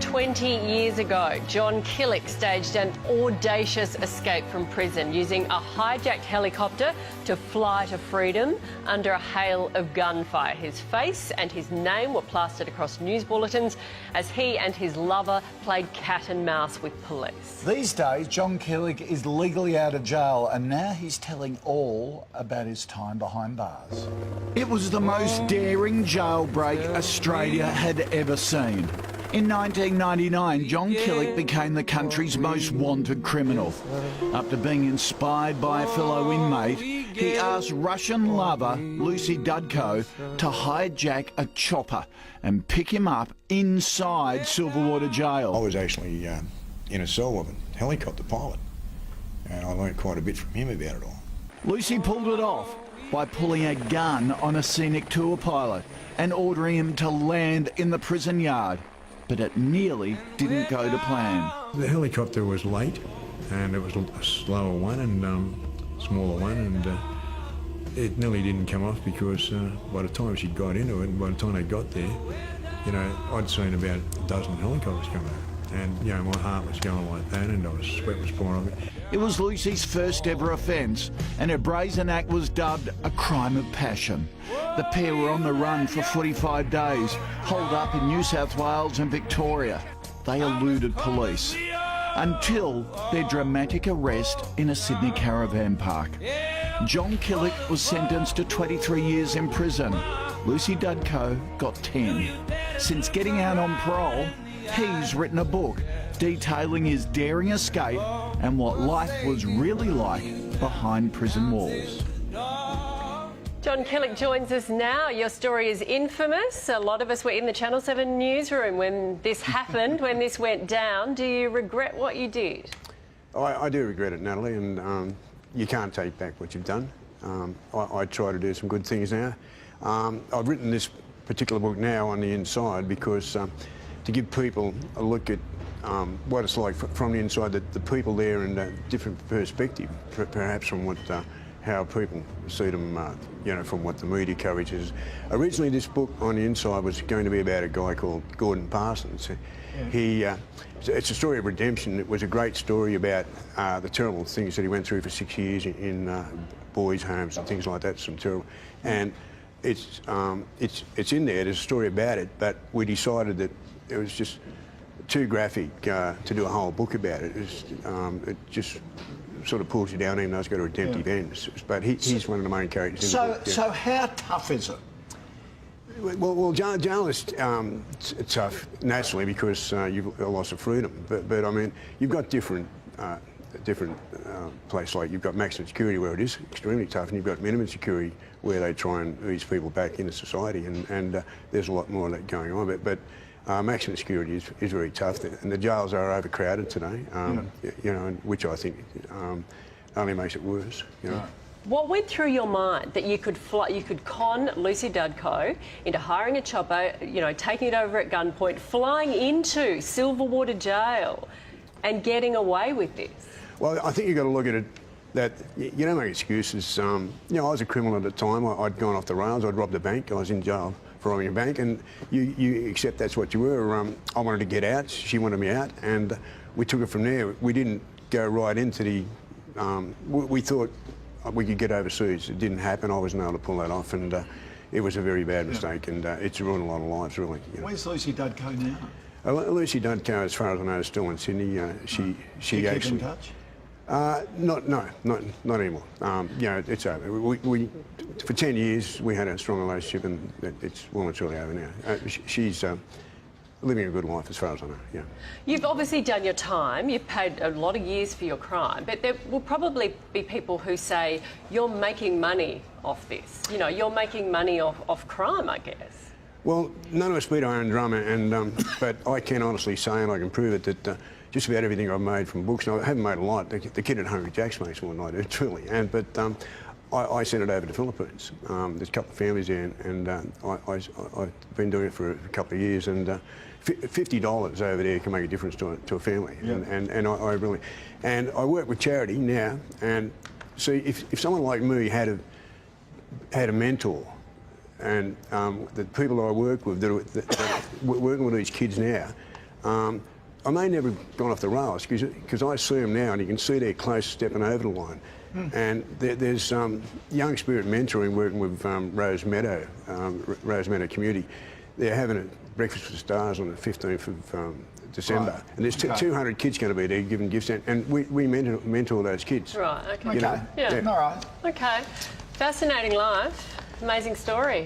20 years ago, John Killick staged an audacious escape from prison using a hijacked helicopter to fly to freedom under a hail of gunfire. His face and his name were plastered across news bulletins as he and his lover played cat and mouse with police. These days, John Killick is legally out of jail and now he's telling all about his time behind bars. It was the most daring jailbreak Australia had ever seen. In 1999, John Killick became the country's most wanted criminal. After being inspired by a fellow inmate, he asked Russian lover Lucy Dudko to hijack a chopper and pick him up inside Silverwater Jail. I was actually in a cell with a helicopter pilot, and I learnt quite a bit from him about it all. Lucy pulled it off by pulling a gun on a scenic tour pilot and ordering him to land in the prison yard. But it nearly didn't go to plan. The helicopter was late, and it was a slower one and smaller one, and it nearly didn't come off because by the time she got into it and by the time they got there, you know, I'd seen about a dozen helicopters come over, and you know, my heart was going like that, and sweat was pouring off it. It was Lucy's first ever offence, and her brazen act was dubbed a crime of passion. The pair were on the run for 45 days, holed up in New South Wales and Victoria. They eluded police until their dramatic arrest in a Sydney caravan park. John Killick was sentenced to 23 years in prison. Lucy Dudko got 10. Since getting out on parole, he's written a book detailing his daring escape and what life was really like behind prison walls. John Killick joins us now. Your story is infamous. A lot of us were in the Channel 7 newsroom when this happened, when this went down. Do you regret what you did? I do regret it, Natalie, and you can't take back what you've done. I try to do some good things now. I've written this particular book now on the inside because to give people a look at what it's like from the inside, the people there in a different perspective, perhaps from what how people see them, you know, from what the media coverage is. Originally, this book on the inside was going to be about a guy called Gordon Parsons. Yeah. It's a story of redemption. It was a great story about the terrible things that he went through for 6 years in boys' homes and things like that. Some terrible, and it's in there. There's a story about it, but we decided that it was just too graphic to do a whole book about it. It just sort of pulls you down, even though it's got a redemptive end. But he's one of the main characters. So how tough is it? Well, jail is tough naturally because you've a loss of freedom. But I mean, you've got different places. Like you've got maximum security where it is extremely tough, and you've got minimum security where they try and ease people back into society. And there's a lot more of that going on. But maximum security is very tough, and the jails are overcrowded today. You know, which I think only makes it worse. You know. What went through your mind that you could con Lucy Dudko into hiring a chopper, you know, taking it over at gunpoint, flying into Silverwater Jail, and getting away with this? Well, I think you've got to look at it that you don't make excuses. You know, I was a criminal at the time. I'd gone off the rails. I'd robbed a bank. I was in jail for robbing a bank, and you accept that's what you were. I wanted to get out. She wanted me out, and we took it from there. We didn't go right into the. We thought we could get overseas. It didn't happen. I wasn't able to pull that off, and it was a very bad mistake, and it's ruined a lot of lives, really. You know. Where's Lucy Dudko now? Lucy Dudko, as far as I know, is still in Sydney. She keep actually. in touch? Not anymore. You know, it's over. We for 10 years we had a strong relationship, and it's well and truly over now. She's living a good life, as far as I know. Yeah. You've obviously done your time. You've paid a lot of years for your crime, but there will probably be people who say you're making money off this. You know, you're making money off crime, I guess. Well, none of us beat our own drum, and but I can honestly say, and I can prove it, that just about everything I've made from books, and I haven't made a lot. The kid at Hungry Jack's makes more than I do, truly. But I sent it over to the Philippines. There's a couple of families there, and I've been doing it for a couple of years, and $50 over there can make a difference to a family. Yeah. And I really, and I work with charity now, and see if someone like me had a mentor, and the people I work with that are working with these kids now, I may never have gone off the rails because I see them now and you can see they're close stepping over the line. And there's Young Spirit Mentoring working with Rose Meadow Community. They're having a Breakfast for the Stars on the 15th of December. Right. And there's 200 kids going to be there giving gifts, and we mentor those kids. Right, okay. You know? Yeah. All right. Okay. Fascinating life. Amazing story.